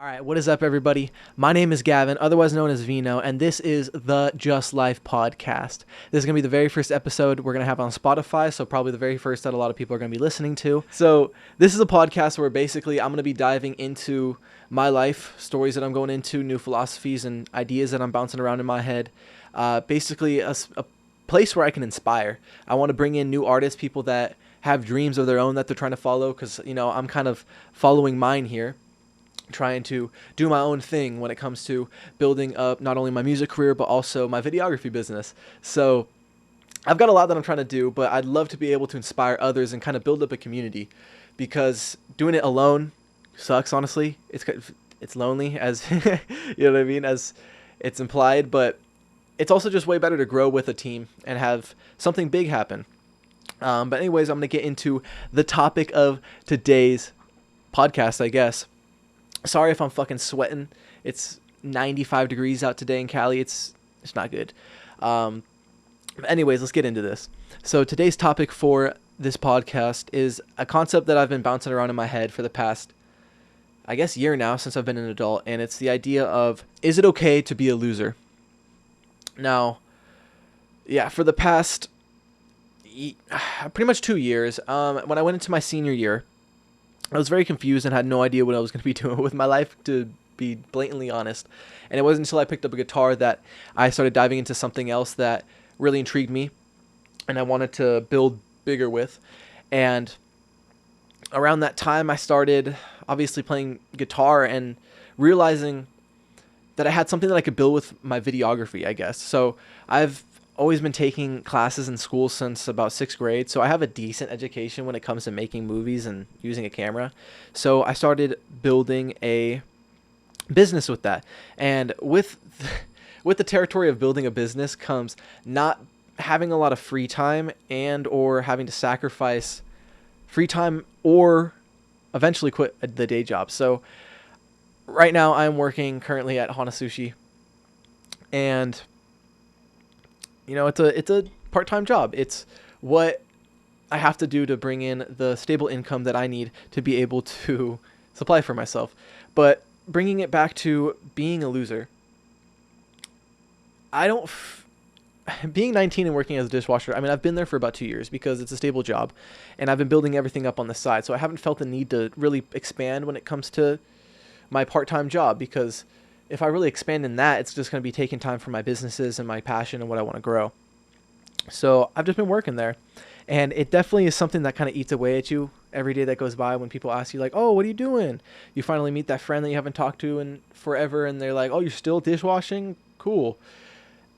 All right, what is up, everybody? My name is Gavin, otherwise known as Vino, and this is the Just Life podcast. This is going to be the very first episode we're going to have on Spotify, so probably the very first that a lot of people are going to be listening to. So this is a podcast where basically I'm going to be diving into my life, stories that I'm going into, new philosophies and ideas that I'm bouncing around in my head. Basically a place where I can inspire. I want to bring in new artists, people that have dreams of their own that they're trying to follow, because, I'm kind of following mine here, trying to do my own thing when it comes to building up not only my music career but also my videography business. So I've got a lot that I'm trying to do, but I'd love to be able to inspire others and kind of build up a community, because doing it alone sucks, honestly. It's lonely, as you know what I mean, as it's implied, but it's also just way better to grow with a team and have something big happen. But anyways, I'm going to get into the topic of today's podcast, I guess. Sorry if I'm fucking sweating. It's 95 degrees out today in Cali. It's not good. Anyways, let's get into this. So today's topic for this podcast is a concept that I've been bouncing around in my head for the past, I guess, year now, since I've been an adult. And it's the idea of, is it okay to be a loser? Now, yeah, for the past pretty much 2 years, when I went into my senior year, I was very confused and had no idea what I was going to be doing with my life, to be blatantly honest. And it wasn't until I picked up a guitar that I started diving into something else that really intrigued me and I wanted to build bigger with. And around that time, I started obviously playing guitar and realizing that I had something that I could build with my videography, I guess. So I've always been taking classes in school since about 6th grade, so I have a decent education when it comes to making movies and using a camera. So I started building a business with that, and with the territory of building a business comes not having a lot of free time and or having to sacrifice free time or eventually quit the day job. So right now I'm working currently at Hana Sushi, and it's a part-time job. It's what I have to do to bring in the stable income that I need to be able to supply for myself. But bringing it back to being a loser, being 19 and working as a dishwasher, I've been there for about 2 years because it's a stable job, and I've been building everything up on the side. So I haven't felt the need to really expand when it comes to my part-time job, because if I really expand in that, it's just going to be taking time from my businesses and my passion and what I want to grow. So I've just been working there, and it definitely is something that kind of eats away at you every day that goes by. When people ask you like, oh, what are you doing? You finally meet that friend that you haven't talked to in forever, and they're like, oh, you're still dishwashing? Cool.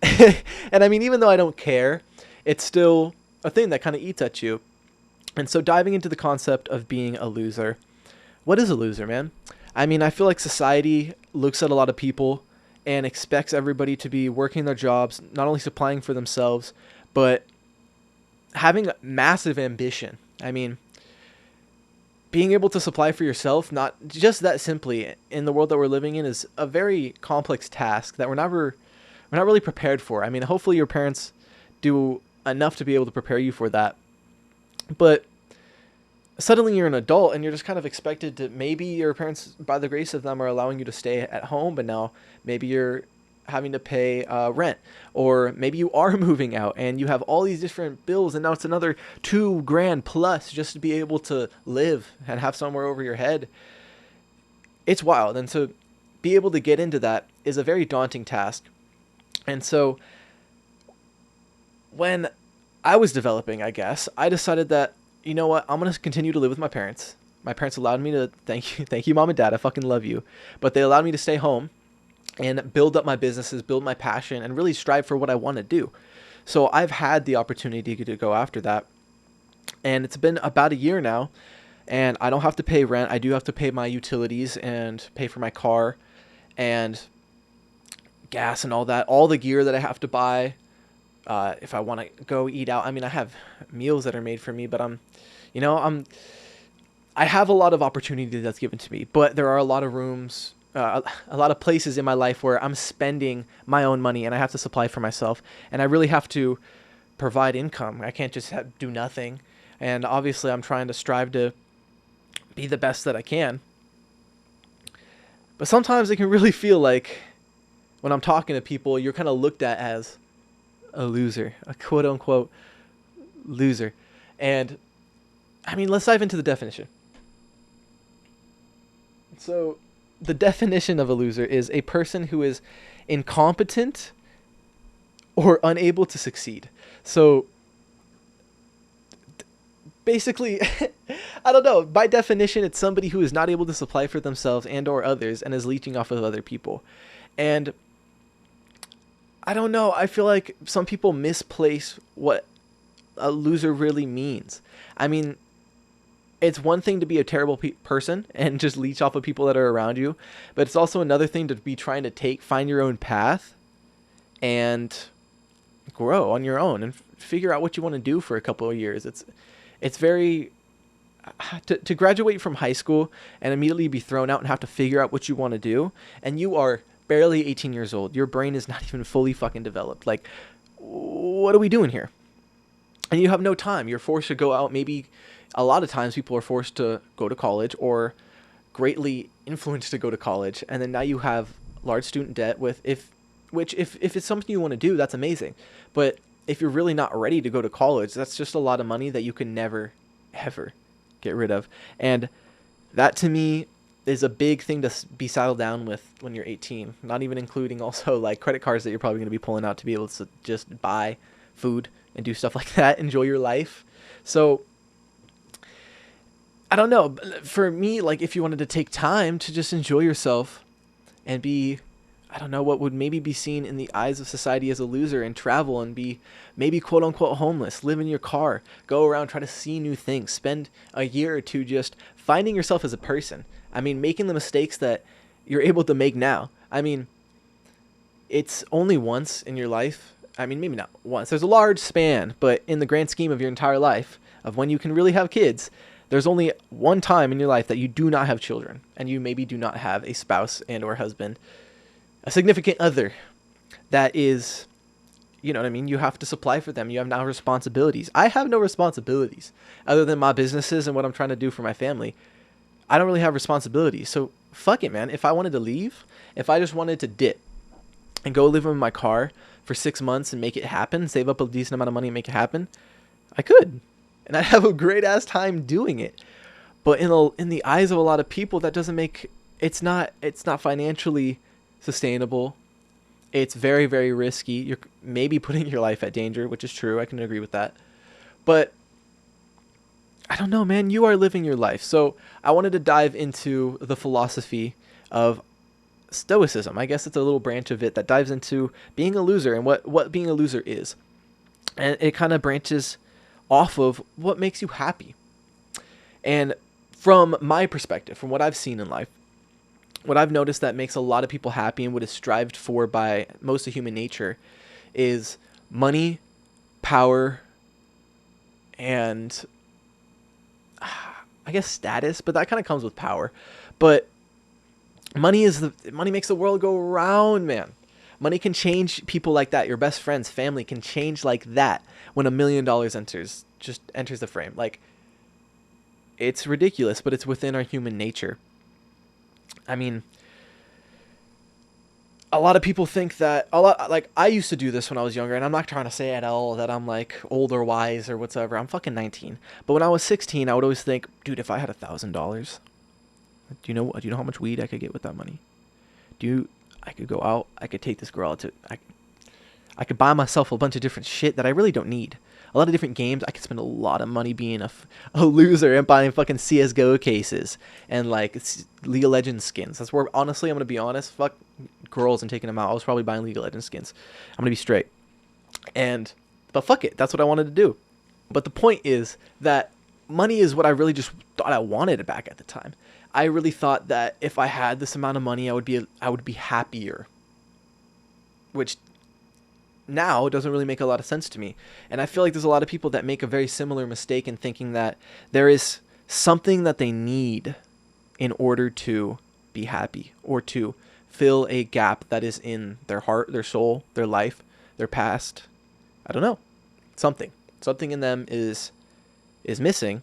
And even though I don't care, it's still a thing that kind of eats at you. And so diving into the concept of being a loser. What is a loser, man? I feel like society looks at a lot of people and expects everybody to be working their jobs, not only supplying for themselves, but having massive ambition. Being able to supply for yourself, not just that simply, in the world that we're living in, is a very complex task that we're not really prepared for. Hopefully your parents do enough to be able to prepare you for that. But suddenly you're an adult and you're just kind of expected to, maybe your parents, by the grace of them, are allowing you to stay at home, but now maybe you're having to pay rent, or maybe you are moving out and you have all these different bills, and now it's another $2,000 plus just to be able to live and have somewhere over your head. It's wild. And to be able to get into that is a very daunting task. And so when I was developing, I guess, I decided that, you know what, I'm going to continue to live with my parents. My parents allowed me to, thank you, Mom and Dad, I fucking love you. But they allowed me to stay home and build up my businesses, build my passion, and really strive for what I want to do. So I've had the opportunity to go after that. And it's been about a year now, and I don't have to pay rent. I do have to pay my utilities and pay for my car and gas and all that, all the gear that I have to buy. If I want to go eat out, I have meals that are made for me, but I have a lot of opportunity that's given to me, but there are a lot of rooms, a lot of places in my life where I'm spending my own money and I have to supply for myself, and I really have to provide income. I can't just do nothing. And obviously I'm trying to strive to be the best that I can. But sometimes it can really feel like when I'm talking to people, you're kind of looked at as a loser, a quote unquote loser. And I mean, let's dive into the definition. So, the definition of a loser is a person who is incompetent or unable to succeed. So, basically, I don't know, by definition, it's somebody who is not able to supply for themselves and or others and is leeching off of other people. And I don't know, I feel like some people misplace what a loser really means. I mean, it's one thing to be a terrible person and just leech off of people that are around you, but it's also another thing to be trying to find your own path and grow on your own and figure out what you want to do for a couple of years. It's very to graduate from high school and immediately be thrown out and have to figure out what you want to do, and you are barely 18 years old. Your brain is not even fully fucking developed. Like, what are we doing here? And you have no time. You're forced to go out. Maybe a lot of times people are forced to go to college or greatly influenced to go to college. And then now you have large student debt if it's something you want to do, that's amazing. But if you're really not ready to go to college, that's just a lot of money that you can never, ever get rid of. And that to me is a big thing to be saddled down with when you're 18, not even including also like credit cards that you're probably going to be pulling out to be able to just buy food and do stuff like that, enjoy your life. So I don't know, for me, like if you wanted to take time to just enjoy yourself and be, I don't know, what would maybe be seen in the eyes of society as a loser, and travel and be maybe quote unquote homeless, live in your car, go around, try to see new things, spend a year or two just finding yourself as a person. I mean, making the mistakes that you're able to make now. I mean, it's only once in your life. I mean, maybe not once. There's a large span, but in the grand scheme of your entire life, of when you can really have kids, there's only one time in your life that you do not have children, and you maybe do not have a spouse and or husband, a significant other that is, you know what I mean? You have to supply for them. You have now responsibilities. I have no responsibilities other than my businesses and what I'm trying to do for my family. I don't really have responsibilities. So fuck it, man. If I wanted to leave, if I just wanted to dip and go live in my car for 6 months and make it happen, save up a decent amount of money and make it happen, I could. And I'd have a great ass time doing it. But in the eyes of a lot of people, that doesn't make, it's not financially sustainable. It's very, very risky. You're maybe putting your life at danger, which is true. I can agree with that. But I don't know, man. You are living your life. So I wanted to dive into the philosophy of stoicism. I guess it's a little branch of it that dives into being a loser and what being a loser is. And it kind of branches off of what makes you happy. And from my perspective, from what I've seen in life, what I've noticed that makes a lot of people happy and what is strived for by most of human nature is money, power, and I guess status, but that kind of comes with power. But money makes the world go round, man. Money can change people like that. Your best friends, family can change like that when $1 million enters the frame. Like, it's ridiculous, but it's within our human nature. I mean, a lot of people think that like I used to do this when I was younger, and I'm not trying to say at all that I'm like old or wise or whatsoever. I'm fucking 19. But when I was 16, I would always think, dude, if I had $1,000, do you know how much weed I could get with that money? I could go out, I could take this girl out I could buy myself a bunch of different shit that I really don't need. A lot of different games. I could spend a lot of money being a loser and buying fucking CSGO cases and like League of Legends skins. That's where, honestly, I'm going to be honest, fuck girls and taking them out. I was probably buying League of Legends skins. I'm going to be straight. But fuck it. That's what I wanted to do. But the point is that money is what I really just thought I wanted back at the time. I really thought that if I had this amount of money, I would be happier. Which now doesn't really make a lot of sense to me. And I feel like there's a lot of people that make a very similar mistake in thinking that there is something that they need in order to be happy or to fill a gap that is in their heart, their soul, their life, their past. I don't know. Something in them is missing,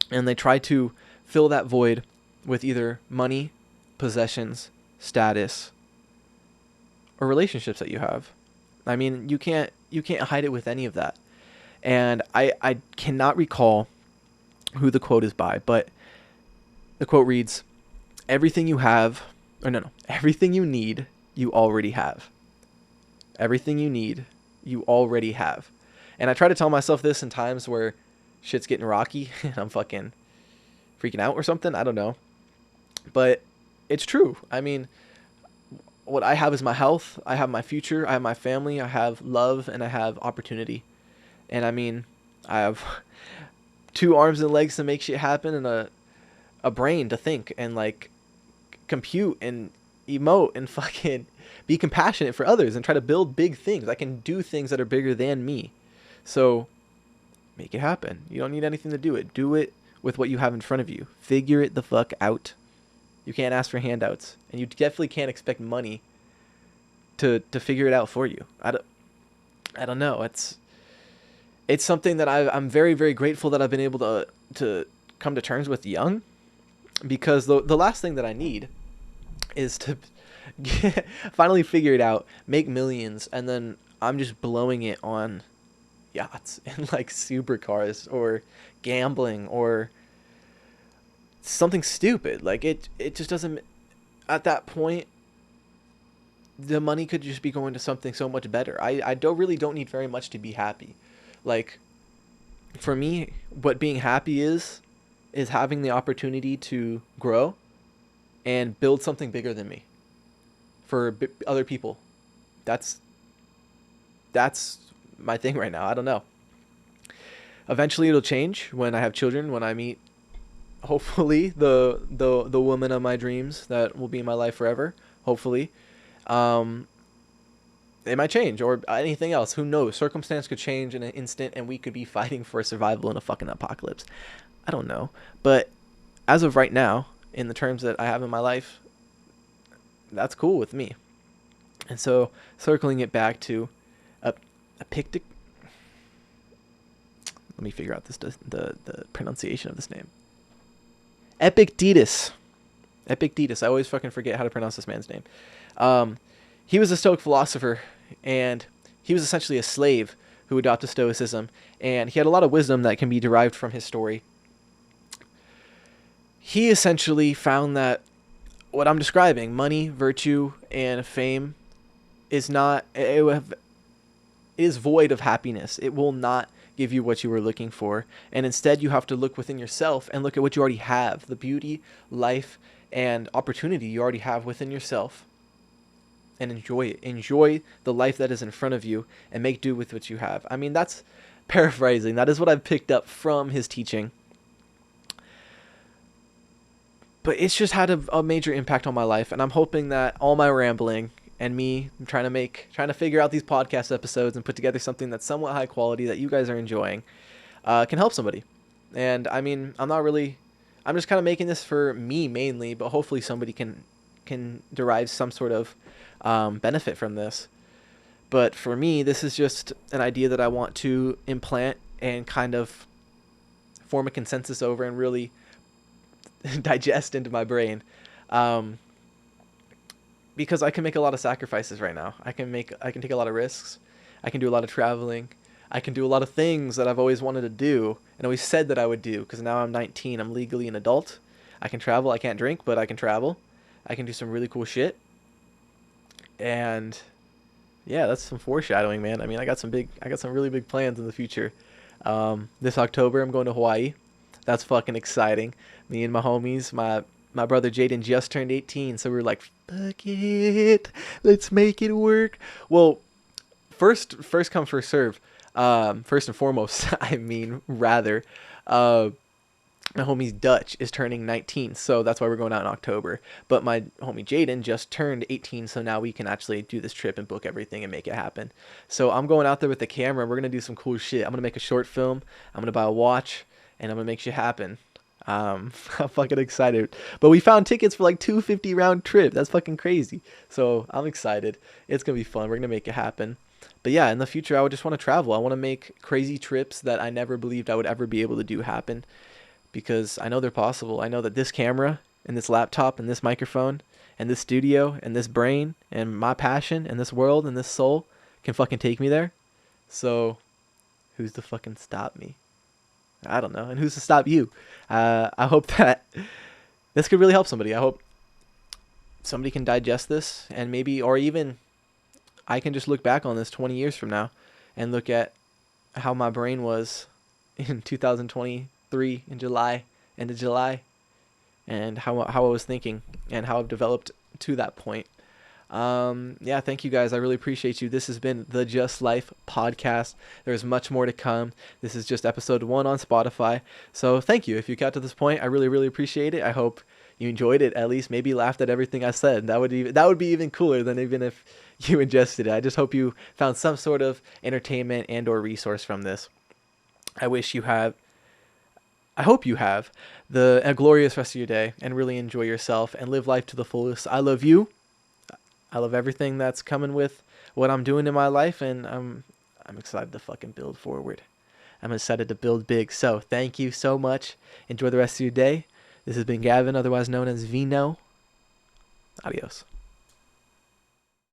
and they try to fill that void with either money, possessions, status, or relationships that you have. I mean, you can't hide it with any of that. And I cannot recall who the quote is by, but the quote reads, everything you have, or no, everything you need, you already have. Everything you need, you already have. And I try to tell myself this in times where shit's getting rocky and I'm fucking freaking out or something. I don't know. But it's true. I mean, what I have is my health. I have my future. I have my family. I have love, and I have opportunity. And I mean, I have 2 arms and legs to make shit happen, and a brain to think and like compute and emote and fucking be compassionate for others and try to build big things. I can do things that are bigger than me. So make it happen. You don't need anything to do it. Do it with what you have in front of you. Figure it the fuck out. You can't ask for handouts, and you definitely can't expect money to figure it out for you. I don't know. It's something that I'm very, very grateful that I've been able to come to terms with young, because the last thing that I need is to finally figure it out, make millions, and then I'm just blowing it on yachts and like supercars or gambling or something stupid. Like it just doesn't, at that point, the money could just be going to something so much better. I don't need very much to be happy. Like, for me, what being happy is having the opportunity to grow and build something bigger than me for other people. That's my thing right now. I don't know. Eventually it'll change when I have children, when I meet, hopefully, the woman of my dreams that will be in my life forever. Hopefully. It might change, or anything else. Who knows? Circumstance could change in an instant, and we could be fighting for survival in a fucking apocalypse. I don't know. But as of right now, in the terms that I have in my life, that's cool with me. And so, circling it back to Epictetus. Let me figure out the pronunciation of this name. Epictetus. Epictetus. I always fucking forget how to pronounce this man's name. He was a Stoic philosopher, and he was essentially a slave who adopted Stoicism, and he had a lot of wisdom that can be derived from his story. He essentially found that what I'm describing, money, virtue, and fame, is not, it is void of happiness. It will not give you what you were looking for, and instead you have to look within yourself and look at what you already have, the beauty, life, and opportunity you already have within yourself, and enjoy it. Enjoy the life that is in front of you and make do with what you have. I mean, that's paraphrasing. That is what I've picked up from his teaching. But it's just had a major impact on my life, and I'm hoping that all my rambling and me trying to figure out these podcast episodes and put together something that's somewhat high quality that you guys are enjoying can help somebody. And I mean, I'm just kind of making this for me mainly, but hopefully somebody can derive some sort of benefit from this. But for me, this is just an idea that I want to implant and kind of form a consensus over and really digest into my brain, because I can make a lot of sacrifices right now. I can take a lot of risks. I can do a lot of traveling. I can do a lot of things that I've always wanted to do and always said that I would do, because now I'm 19. I'm legally an adult. I can travel. I can't drink, but I can travel. I can do some really cool shit. And yeah, that's some foreshadowing, man. I mean, I got some really big plans in the future. This October, I'm going to Hawaii. That's fucking exciting. Me and my homies, my brother Jaden just turned 18, so we were like, fuck it, let's make it work. Well, first come, first serve. First and foremost, I mean, rather, my homie's Dutch is turning 19, so that's why we're going out in October. But my homie Jaden just turned 18, so now we can actually do this trip and book everything and make it happen. So I'm going out there with the camera. We're going to do some cool shit. I'm going to make a short film. I'm going to buy a watch, and I'm going to make shit happen. I'm fucking excited. But we found tickets for like $250 round trip. That's fucking crazy. So I'm excited. It's going to be fun. We're going to make it happen. But yeah, in the future, I would just want to travel. I want to make crazy trips that I never believed I would ever be able to do happen, because I know they're possible. I know that this camera and this laptop and this microphone and this studio and this brain and my passion and this world and this soul can fucking take me there. So who's to fucking stop me? I don't know. And who's to stop you? I hope that this could really help somebody. I hope somebody can digest this, and maybe, or even I can just look back on this 20 years from now and look at how my brain was in 2023 in July, end of July, and how I was thinking and how I've developed to that point. Yeah, thank you guys. I really appreciate you. This has been the Just Life podcast. There's much more to come. This is just episode 1 on Spotify. So thank you. If you got to this point, I really, really appreciate it. I hope you enjoyed it, at least maybe laughed at everything I said. That would be even cooler than even if you ingested it. I just hope you found some sort of entertainment and or resource from this. I hope you have a glorious rest of your day and really enjoy yourself and live life to the fullest. I love you. I love everything that's coming with what I'm doing in my life, and I'm excited to fucking build forward. I'm excited to build big. So thank you so much. Enjoy the rest of your day. This has been Gavin, otherwise known as Vino. Adios.